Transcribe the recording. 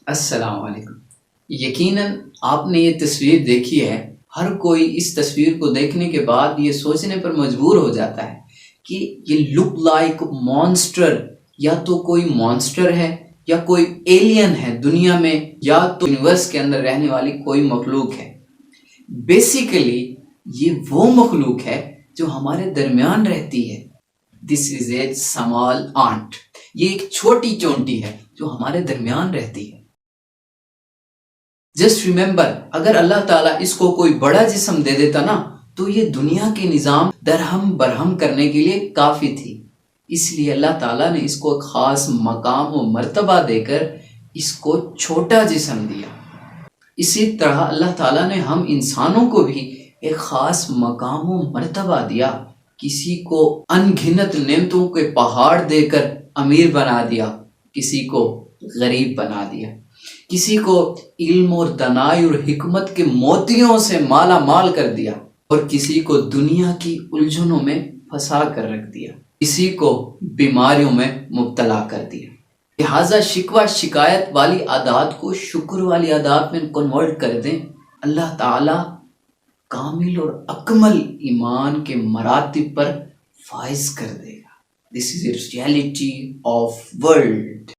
السلام علیکم۔ یقیناً آپ نے یہ تصویر دیکھی ہے، ہر کوئی اس تصویر کو دیکھنے کے بعد یہ سوچنے پر مجبور ہو جاتا ہے کہ یہ لک لائک مانسٹر یا تو کوئی مانسٹر ہے یا کوئی ایلین ہے دنیا میں، یا تو یونیورس کے اندر رہنے والی کوئی مخلوق ہے۔ بیسیکلی یہ وہ مخلوق ہے جو ہمارے درمیان رہتی ہے۔ دس از اے سمال آنٹ، یہ ایک چھوٹی چونٹی ہے جو ہمارے درمیان رہتی ہے۔ جسٹ ریممبر، اگر اللہ تعالیٰ اس کو کوئی بڑا جسم دے دیتا نا تو یہ دنیا کے نظام درہم برہم کرنے کے لیے کافی تھی۔ اس لیے اللہ تعالیٰ نے اس کو ایک خاص مقام و مرتبہ دے کر اس کو چھوٹا جسم دیا۔ اسی طرح اللہ تعالیٰ نے ہم انسانوں کو بھی ایک خاص مقام و مرتبہ دیا۔ کسی کو ان گنت نعمتوں کے پہاڑ دے کر امیر بنا دیا، کسی کو غریب بنا دیا، کسی کو علم اور دانائی اور حکمت کے موتیوں سے مالا مال کر دیا، اور کسی کو دنیا کی الجھنوں میں پھنسا کر رکھ دیا، کسی کو بیماریوں میں مبتلا کر دیا۔ لہٰذا شکوہ شکایت والی عادات کو شکر والی عادات میں کنورٹ کر دیں، اللہ تعالیٰ کامل اور اکمل ایمان کے مراتب پر فائز کر دے گا۔ دس از اے ریئلٹی آف ورلڈ۔